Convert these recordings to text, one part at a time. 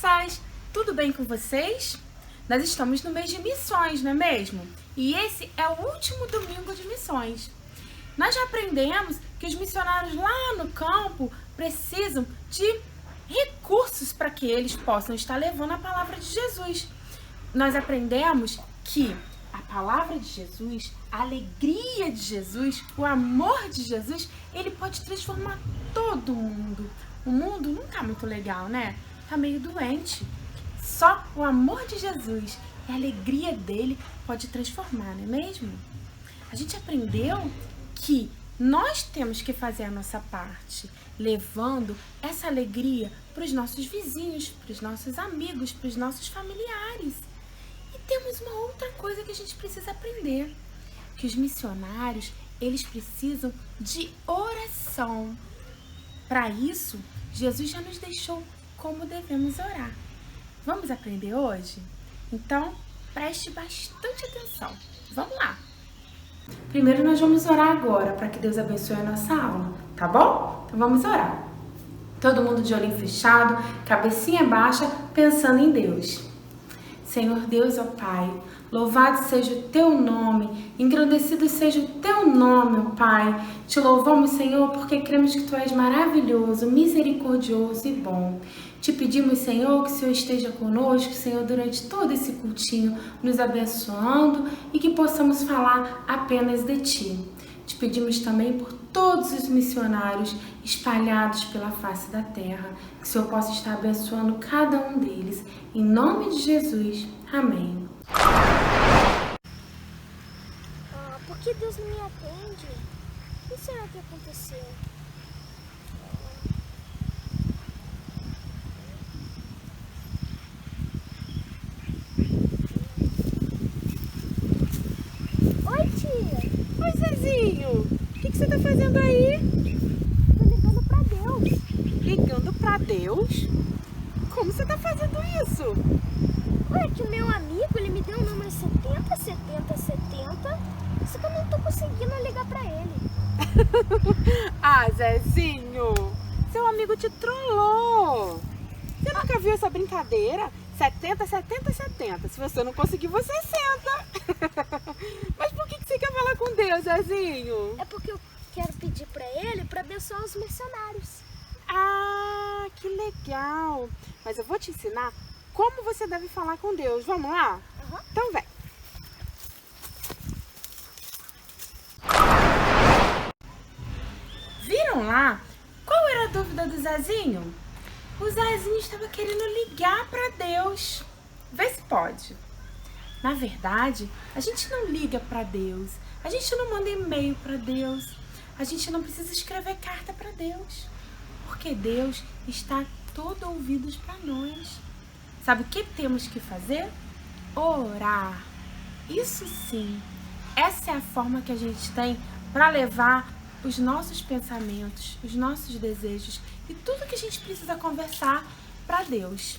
crianças! Tudo bem com vocês? Nós estamos no mês de missões, não é mesmo? E esse é o último domingo de missões. Nós já aprendemos que os missionários lá no campo precisam de recursos para que eles possam estar levando a palavra de Jesus. Nós aprendemos que a palavra de Jesus, a alegria de Jesus, o amor de Jesus, ele pode transformar todo mundo. O mundo não tá muito legal, né? Tá meio doente. Só o amor de Jesus e a alegria dele pode transformar, não é mesmo? A gente aprendeu que nós temos que fazer a nossa parte, levando essa alegria para os nossos vizinhos, para os nossos amigos, para os nossos familiares. E temos uma outra coisa que a gente precisa aprender, que os missionários, eles precisam de oração. Para isso, Jesus já nos deixou como devemos orar. Vamos aprender hoje? Então, preste bastante atenção. Vamos lá! Primeiro nós vamos orar agora, para que Deus abençoe a nossa aula, tá bom? Então vamos orar. Todo mundo de olhinho fechado, cabecinha baixa, pensando em Deus. Senhor Deus, ó Pai, louvado seja o Teu nome, engrandecido seja o Teu nome, ó Pai. Te louvamos, Senhor, porque cremos que Tu és maravilhoso, misericordioso e bom. Te pedimos, Senhor, que o Senhor esteja conosco, Senhor, durante todo esse cultinho, nos abençoando e que possamos falar apenas de Ti. Te pedimos também por todos os missionários espalhados pela face da terra, que o Senhor possa estar abençoando cada um deles. Em nome de Jesus. Amém. Por que Deus não me atende? O que será que aconteceu? Oi, tia! Oi, Zezinho! O que você tá fazendo aí? Tô ligando pra Deus. Ligando pra Deus? Como você tá fazendo isso? Olha que o meu amigo, ele me deu o número 707070, só que eu não tô conseguindo ligar pra ele. Ah, Zezinho, seu amigo te trollou. Você nunca viu essa brincadeira? 70. Se você não conseguir, você senta. Mas por que você quer falar com Deus, Zezinho? É porque eu quero pedir pra ele pra abençoar os missionários. Ah, que legal. Mas eu vou te ensinar como você deve falar com Deus. Vamos lá? Uhum. Então vem. Viram lá? Qual era a dúvida do Zezinho? O Zezinho estava querendo ligar para Deus. Vê se pode. Na verdade, a gente não liga para Deus. A gente não manda e-mail para Deus. A gente não precisa escrever carta para Deus. Porque Deus está todo ouvidos para nós. Sabe o que temos que fazer? Orar. Isso sim. Essa é a forma que a gente tem para levar os nossos pensamentos, os nossos desejos e tudo que a gente precisa conversar para Deus.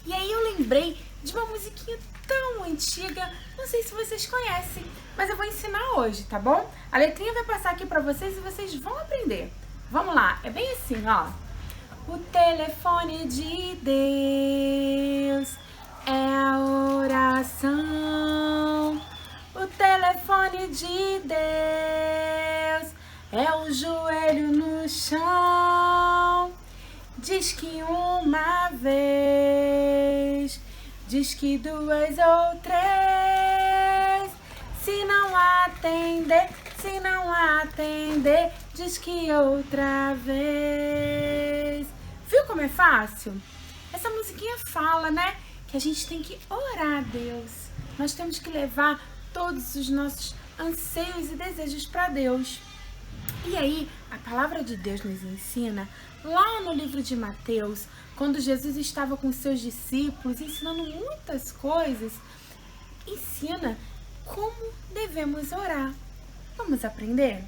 E aí eu lembrei de uma musiquinha tão antiga, não sei se vocês conhecem, mas eu vou ensinar hoje, tá bom? A letrinha vai passar aqui para vocês e vocês vão aprender. Vamos lá, é bem assim, ó. O telefone de Deus é a oração. O telefone de Deus é o joelho no chão. Diz que uma vez, diz que duas ou três. Se não atender, diz que outra vez. Viu como é fácil? Essa musiquinha fala, né? Que a gente tem que orar a Deus. Nós temos que levar todos os nossos anseios e desejos para Deus. E aí, a palavra de Deus nos ensina, lá no livro de Mateus, quando Jesus estava com seus discípulos, ensinando muitas coisas, ensina como devemos orar. Vamos aprender?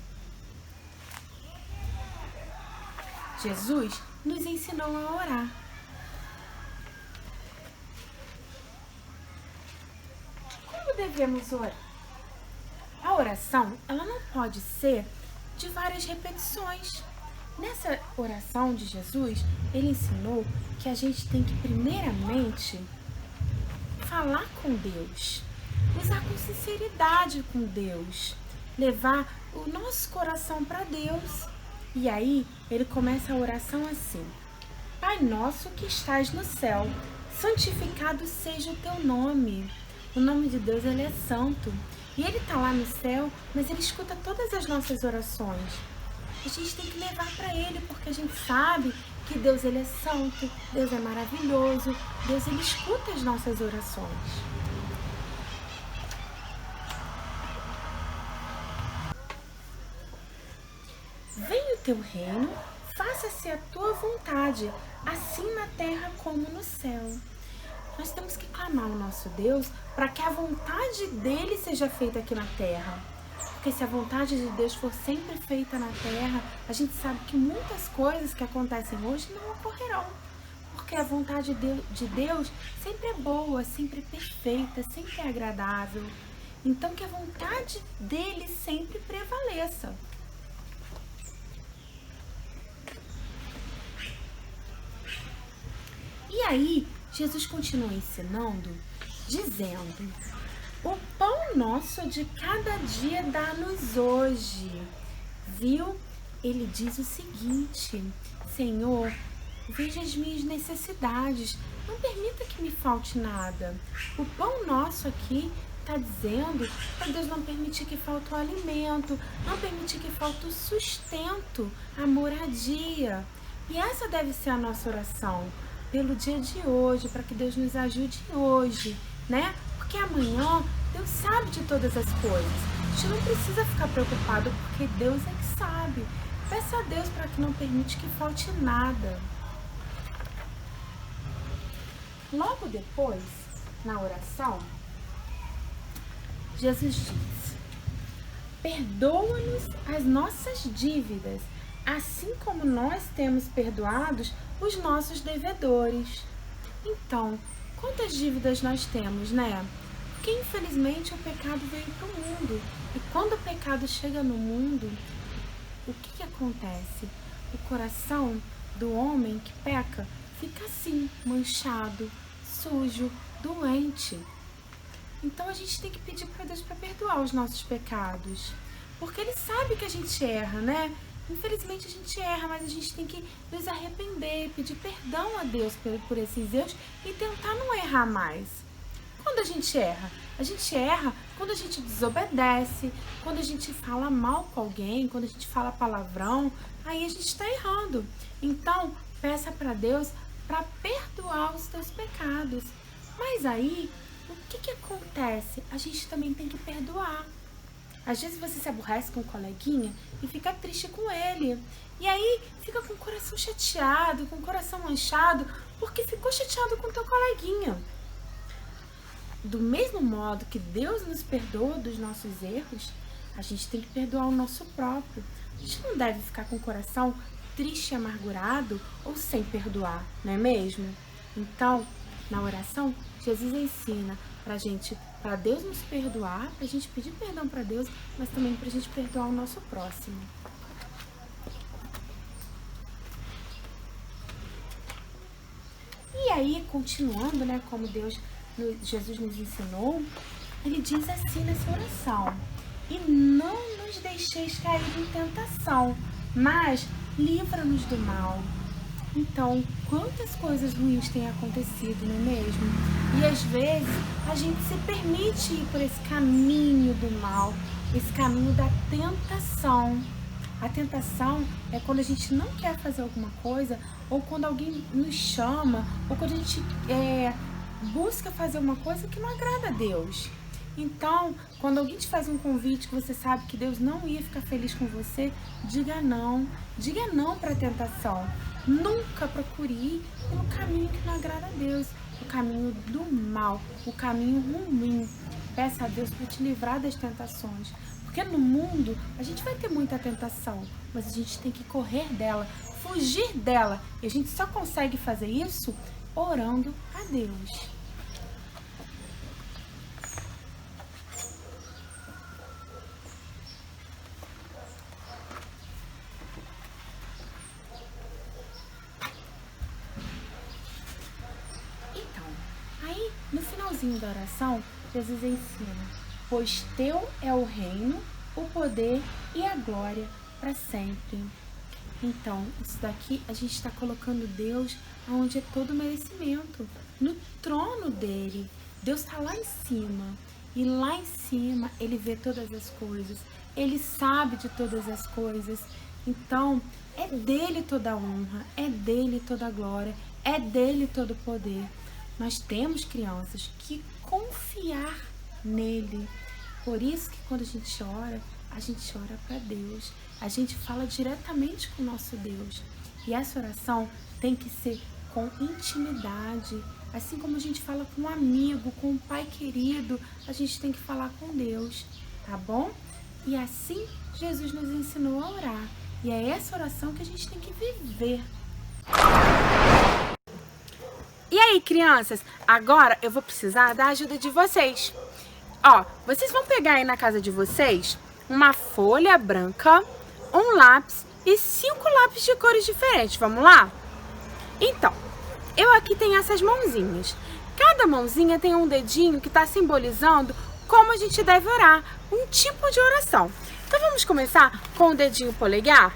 Jesus nos ensinou a orar. Como devemos orar? A oração, ela não pode ser de várias repetições. Nessa oração de Jesus, ele ensinou que a gente tem que primeiramente falar com Deus, usar com sinceridade com Deus, levar o nosso coração para Deus. E aí ele começa a oração assim: Pai nosso que estás no céu, santificado seja o teu nome. O nome de Deus, ele é santo. E ele está lá no céu, mas ele escuta todas as nossas orações. A gente tem que levar para ele, porque a gente sabe que Deus, ele é santo, Deus é maravilhoso, Deus, ele escuta as nossas orações. Venha o teu reino, faça-se a tua vontade, assim na terra como no céu. Nós temos que clamar ao nosso Deus para que a vontade dele seja feita aqui na terra. Porque se a vontade de Deus for sempre feita na terra, a gente sabe que muitas coisas que acontecem hoje não ocorrerão. Porque a vontade de Deus sempre é boa, sempre é perfeita, sempre é agradável. Então que a vontade dele sempre prevaleça. E aí, Jesus continua ensinando, dizendo: o pão nosso de cada dia dá-nos hoje. Viu? Ele diz o seguinte: Senhor, veja as minhas necessidades, não permita que me falte nada. O pão nosso aqui está dizendo para Deus não permitir que falte o alimento, não permitir que falte o sustento, a moradia. E essa deve ser a nossa oração pelo dia de hoje, para que Deus nos ajude hoje, né? Porque amanhã Deus sabe de todas as coisas. A gente não precisa ficar preocupado, porque Deus é que sabe. Peça a Deus para que não permite que falte nada. Logo depois, na oração, Jesus diz: perdoa-nos as nossas dívidas, assim como nós temos perdoados os nossos devedores. Então, quantas dívidas nós temos, né? Porque infelizmente o pecado veio para o mundo. E quando o pecado chega no mundo, o que acontece? O coração do homem que peca fica assim, manchado, sujo, doente. Então a gente tem que pedir para Deus para perdoar os nossos pecados. Porque Ele sabe que a gente erra, né? Infelizmente a gente erra, mas a gente tem que nos arrepender, pedir perdão a Deus por esses erros e tentar não errar mais. Quando a gente erra? A gente erra quando a gente desobedece, quando a gente fala mal com alguém, quando a gente fala palavrão, aí a gente está errando. Então, peça para Deus para perdoar os teus pecados. Mas aí, o que acontece? A gente também tem que perdoar. Às vezes você se aborrece com um coleguinha e fica triste com ele. E aí fica com o coração chateado, com o coração manchado, porque ficou chateado com o teu coleguinha. Do mesmo modo que Deus nos perdoa dos nossos erros, a gente tem que perdoar o nosso próprio. A gente não deve ficar com o coração triste, amargurado ou sem perdoar, não é mesmo? Então, na oração, Jesus ensina para Deus nos perdoar, para a gente pedir perdão para Deus, mas também para a gente perdoar o nosso próximo. E aí, continuando, né, como Jesus nos ensinou, ele diz assim nessa oração: e não nos deixeis cair em tentação, mas livra-nos do mal. Então, quantas coisas ruins têm acontecido, não é mesmo? E às vezes a gente se permite ir por esse caminho do mal, esse caminho da tentação. A tentação é quando a gente não quer fazer alguma coisa, ou quando alguém nos chama, ou quando a gente busca fazer uma coisa que não agrada a Deus. Então, quando alguém te faz um convite que você sabe que Deus não ia ficar feliz com você, diga não para a tentação. Nunca procure ir pelo caminho que não agrada a Deus, o caminho do mal, o caminho ruim. Peça a Deus para te livrar das tentações. Porque no mundo a gente vai ter muita tentação, mas a gente tem que correr dela, fugir dela. E a gente só consegue fazer isso orando a Deus. finalzinho da oração, Jesus ensina: pois teu é o reino, o poder e a glória para sempre. Então, isso daqui a gente está colocando Deus onde é todo o merecimento, no trono dele. Deus está lá em cima, e lá em cima ele vê todas as coisas, ele sabe de todas as coisas. Então, é dele toda a honra, é dele toda a glória, é dele todo o poder. Nós temos, crianças, que confiar nele. Por isso que quando a gente ora para Deus. A gente fala diretamente com o nosso Deus. E essa oração tem que ser com intimidade. Assim como a gente fala com um amigo, com um pai querido, a gente tem que falar com Deus, tá bom? E assim Jesus nos ensinou a orar. E é essa oração que a gente tem que viver. E aí, crianças? Agora eu vou precisar da ajuda de vocês. Ó, vocês vão pegar aí na casa de vocês uma folha branca, um lápis e 5 lápis de cores diferentes. Vamos lá? Então, eu aqui tenho essas mãozinhas. Cada mãozinha tem um dedinho que está simbolizando como a gente deve orar, um tipo de oração. Então vamos começar com o dedinho polegar?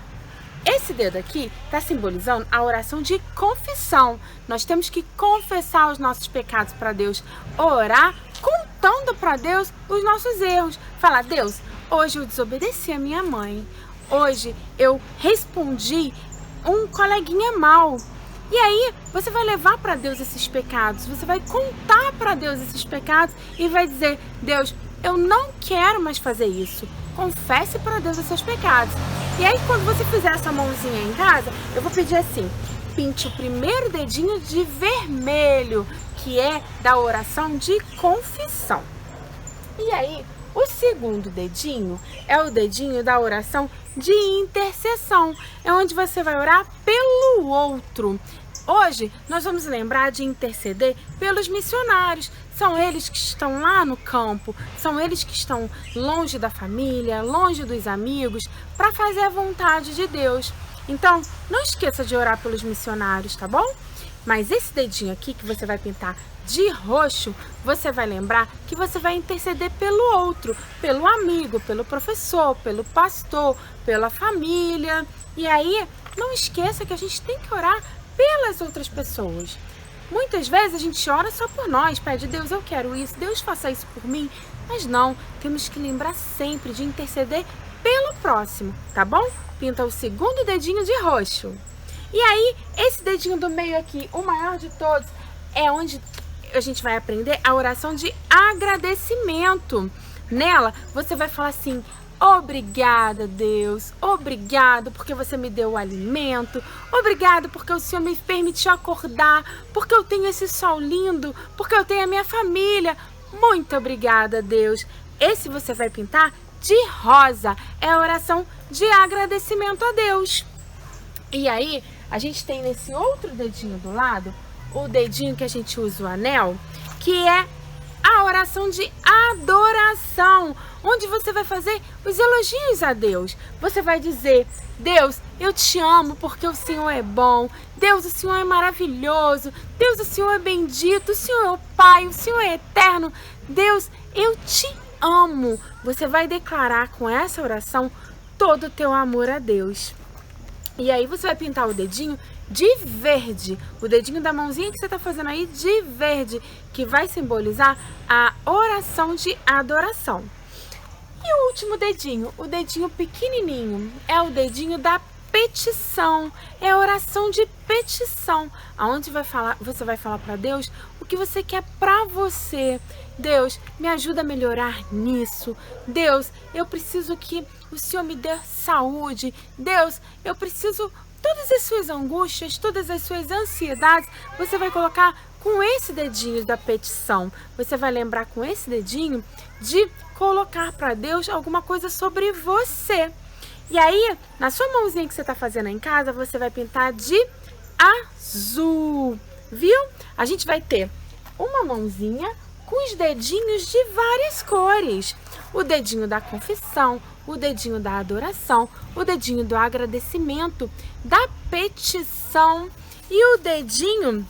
Esse dedo aqui está simbolizando a oração de confissão. Nós temos que confessar os nossos pecados para Deus, orar contando para Deus os nossos erros. Falar: Deus, hoje eu desobedeci a minha mãe. Hoje eu respondi um coleguinha mal. E aí você vai levar para Deus esses pecados. Você vai contar para Deus esses pecados e vai dizer: Deus, eu não quero mais fazer isso. Confesse para Deus os seus pecados. E aí quando você fizer essa mãozinha em casa, eu vou pedir assim: pinte o primeiro dedinho de vermelho, que é da oração de confissão. E aí o segundo dedinho é o dedinho da oração de intercessão. É onde você vai orar pelo outro. Hoje nós vamos lembrar de interceder pelos missionários. São eles que estão lá no campo, são eles que estão longe da família, longe dos amigos, para fazer a vontade de Deus. Então, não esqueça de orar pelos missionários, tá bom? Mas esse dedinho aqui que você vai pintar de roxo, você vai lembrar que você vai interceder pelo outro, pelo amigo, pelo professor, pelo pastor, pela família. E aí, não esqueça que a gente tem que orar pelas outras pessoas. Muitas vezes a gente ora só por nós, pede: Deus, eu quero isso, Deus faça isso por mim. Mas não, temos que lembrar sempre de interceder pelo próximo, tá bom? Pinta o segundo dedinho de roxo. E aí, esse dedinho do meio aqui, o maior de todos, é onde a gente vai aprender a oração de agradecimento. Nela, você vai falar assim: obrigada, Deus, obrigado porque você me deu o alimento, obrigado porque o Senhor me permitiu acordar, porque eu tenho esse sol lindo, porque eu tenho a minha família. Muito obrigada, Deus. Esse você vai pintar de rosa, é a oração de agradecimento a Deus. E aí, a gente tem nesse outro dedinho do lado, o dedinho que a gente usa o anel, que é a oração de adoração, onde você vai fazer os elogios a Deus. Você vai dizer: Deus, eu te amo porque o Senhor é bom. Deus, o Senhor é maravilhoso. Deus, o Senhor é bendito. O Senhor é o Pai, o Senhor é eterno. Deus, eu te amo. Você vai declarar com essa oração todo o teu amor a Deus. E aí você vai pintar o dedinho de verde, o dedinho da mãozinha que você está fazendo aí de verde, que vai simbolizar a oração de adoração. E o último dedinho, o dedinho pequenininho, é o dedinho da petição, é a oração de petição, aonde você vai falar para Deus o que você quer para você. Deus, me ajuda a melhorar nisso. Deus, eu preciso que o Senhor me dê saúde. Deus, eu preciso... Todas as suas angústias, todas as suas ansiedades, você vai colocar com esse dedinho da petição. Você vai lembrar com esse dedinho de colocar para Deus alguma coisa sobre você. E aí, na sua mãozinha que você está fazendo em casa, você vai pintar de azul, viu? A gente vai ter uma mãozinha com os dedinhos de várias cores. O dedinho da confissão, o dedinho da adoração, o dedinho do agradecimento, da petição e o dedinho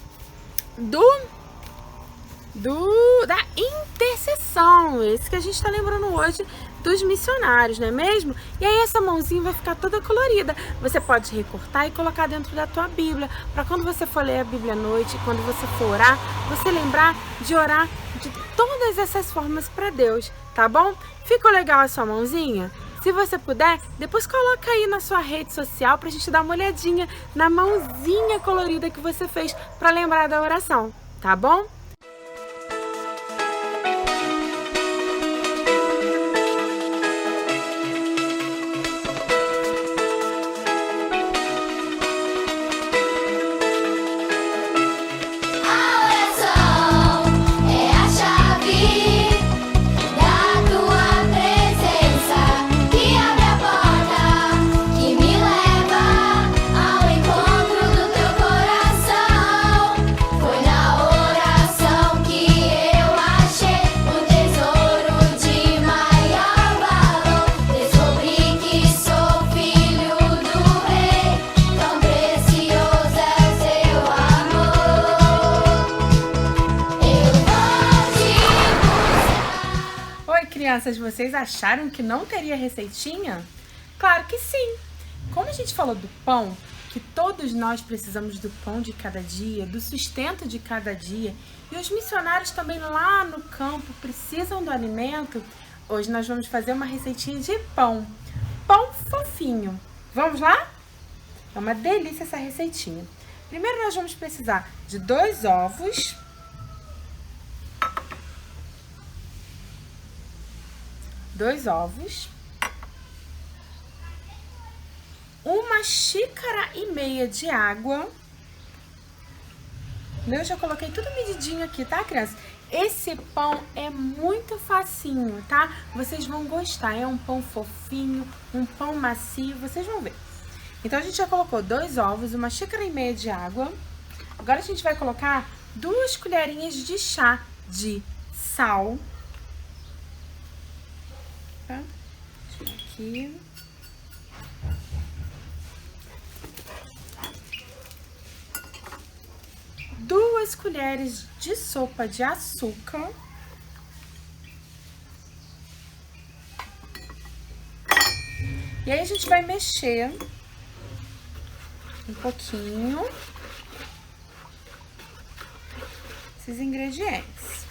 da intercessão. Esse que a gente está lembrando hoje dos missionários, não é mesmo? E aí essa mãozinha vai ficar toda colorida. Você pode recortar e colocar dentro da tua Bíblia, para quando você for ler a Bíblia à noite, quando você for orar, você lembrar de orar de todas essas formas para Deus, tá bom? Ficou legal a sua mãozinha? Se você puder, depois coloca aí na sua rede social pra gente dar uma olhadinha na mãozinha colorida que você fez para lembrar da oração, tá bom? Crianças, vocês acharam que não teria receitinha? Claro que sim! Como a gente falou do pão, que todos nós precisamos do pão de cada dia, do sustento de cada dia, e os missionários também lá no campo precisam do alimento, hoje nós vamos fazer uma receitinha de pão. Pão fofinho. Vamos lá? É uma delícia essa receitinha. Primeiro nós vamos precisar de 2 ovos, 2 ovos, 1,5 xícaras de água. Eu já coloquei tudo medidinho aqui, tá, criança? Esse pão é muito facinho, tá? Vocês vão gostar, é um pão fofinho, um pão macio, vocês vão ver. Então, a gente já colocou 2 ovos, 1,5 xícaras de água. Agora, a gente vai colocar 2 colherinhas de chá de sal. Tá? Aqui. Duas colheres de sopa de açúcar. E aí a gente vai mexer um pouquinho esses ingredientes.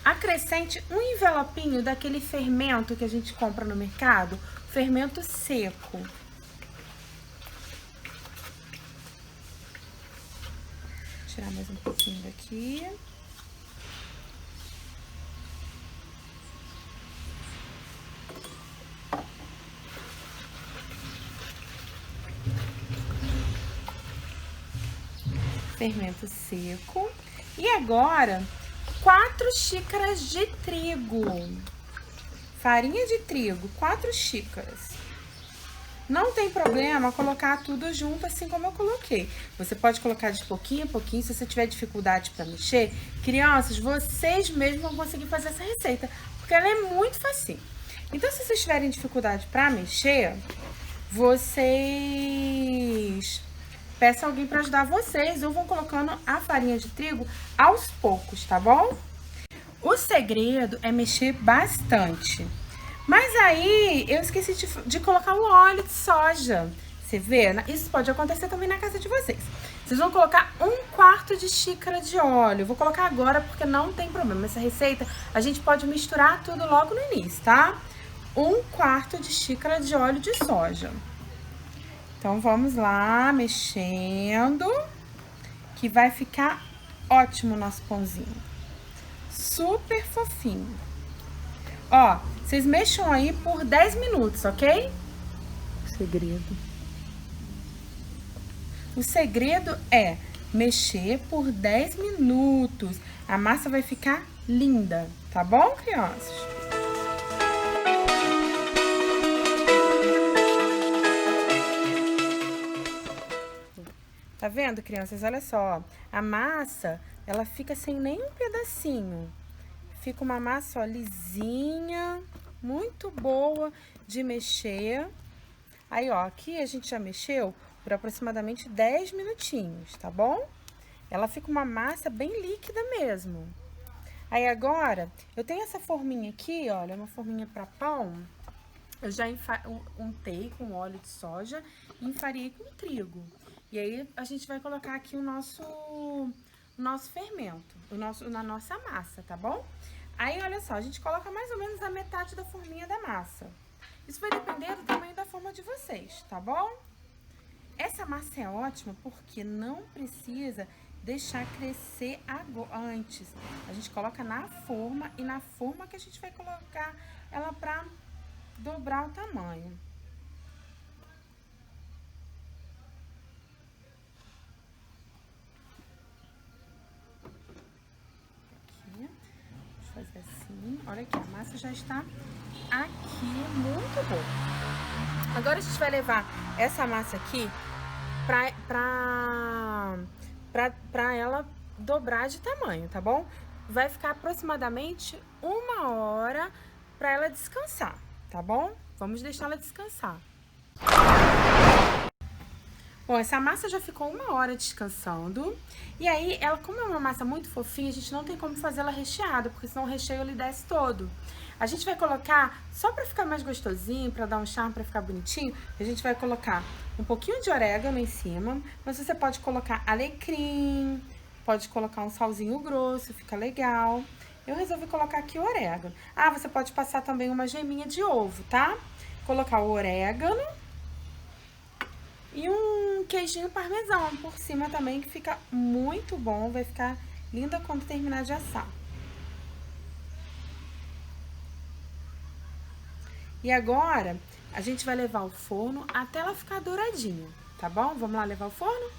Acrescente um envelopinho daquele fermento que a gente compra no mercado, fermento seco. Vou tirar mais um pouquinho daqui. Fermento seco. E agora, 4 xícaras de trigo. Farinha de trigo, 4 xícaras. Não tem problema colocar tudo junto assim como eu coloquei. Você pode colocar de pouquinho a pouquinho, se você tiver dificuldade para mexer. Crianças, vocês mesmos vão conseguir fazer essa receita, porque ela é muito facinho. Então, se vocês tiverem dificuldade para mexer, vocês peçam alguém para ajudar vocês ou vão colocando a farinha de trigo aos poucos, tá bom? O segredo é mexer bastante. Mas aí, eu esqueci de colocar o óleo de soja. Você vê? Isso pode acontecer também na casa de vocês. Vocês vão colocar 1/4 de xícara de óleo. Eu vou colocar agora porque não tem problema. Essa receita, a gente pode misturar tudo logo no início, tá? 1/4 de xícara de óleo de soja. Então, vamos lá, mexendo, que vai ficar ótimo o nosso pãozinho. Super fofinho. Ó, vocês mexam aí por 10 minutos, ok? O segredo é mexer por 10 minutos. A massa vai ficar linda, tá bom, crianças? Tá vendo, crianças? Olha só, a massa, ela fica sem nenhum pedacinho. Fica uma massa, ó, lisinha, muito boa de mexer. Aí, ó, aqui a gente já mexeu por aproximadamente 10 minutinhos, tá bom? Ela fica uma massa bem líquida mesmo. Aí agora, eu tenho essa forminha aqui, olha, uma forminha para pão. Eu já untei com óleo de soja e enfariei com trigo. E aí, a gente vai colocar aqui o nosso fermento, na nossa massa, tá bom? Aí, olha só, a gente coloca mais ou menos a metade da forminha da massa. Isso vai depender do tamanho da forma de vocês, tá bom? Essa massa é ótima porque não precisa deixar crescer antes. A gente coloca na forma e na forma que a gente vai colocar ela pra dobrar o tamanho. Aqui, vou fazer assim. Olha aqui, a massa já está aqui, muito boa. Agora a gente vai levar essa massa aqui pra ela dobrar de tamanho, tá bom? Vai ficar aproximadamente 1 hora pra ela descansar, tá bom? Vamos deixar ela descansar. Bom, essa massa já ficou 1 hora descansando. E aí, ela, como é uma massa muito fofinha, a gente não tem como fazer ela recheada, porque senão o recheio ele desce todo. A gente vai colocar, só pra ficar mais gostosinho, pra dar um charme, pra ficar bonitinho, a gente vai colocar um pouquinho de orégano em cima, mas você pode colocar alecrim, pode colocar um salzinho grosso, fica legal. Eu resolvi colocar aqui o orégano. Ah, você pode passar também uma geminha de ovo, tá? Colocar o orégano e um queijinho parmesão por cima também, que fica muito bom, vai ficar linda quando terminar de assar. E agora, a gente vai levar ao forno até ela ficar douradinha, tá bom? Vamos lá levar ao forno?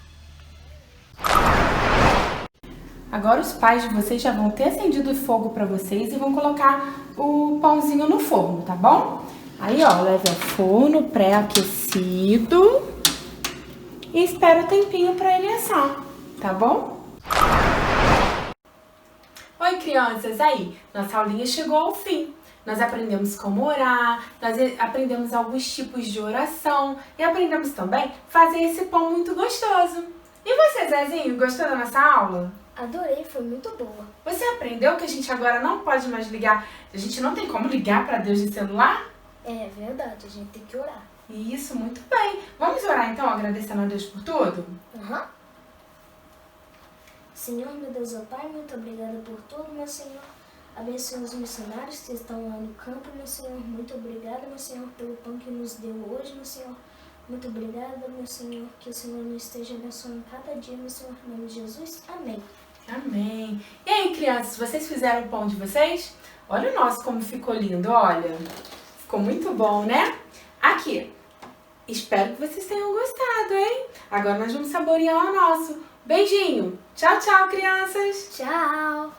Agora os pais de vocês já vão ter acendido o fogo para vocês e vão colocar o pãozinho no forno, tá bom? Aí, ó, leve ao forno pré-aquecido e espera o tempinho para ele assar, tá bom? Oi, crianças! Aí, nossa aulinha chegou ao fim. Nós aprendemos como orar, nós aprendemos alguns tipos de oração e aprendemos também a fazer esse pão muito gostoso. E você, Zezinho, gostou da nossa aula? Adorei, foi muito boa. Você aprendeu que a gente agora não pode mais ligar, a gente não tem como ligar para Deus de celular? É verdade, a gente tem que orar. Isso, muito bem. Vamos orar então, agradecendo a Deus por tudo? Uhum. Senhor, meu Deus, ó Pai, muito obrigada por tudo, meu Senhor. Abençoe os missionários que estão lá no campo, meu Senhor. Muito obrigada, meu Senhor, pelo pão que nos deu hoje, meu Senhor. Muito obrigada, meu Senhor, que o Senhor nos esteja abençoando cada dia, meu Senhor, em nome de Jesus. Amém. Amém. E aí, crianças, vocês fizeram o pão de vocês? Olha o nosso como ficou lindo, olha. Ficou muito bom, né? Aqui. Espero que vocês tenham gostado, hein? Agora nós vamos saborear o nosso. Beijinho. Tchau, tchau, crianças. Tchau.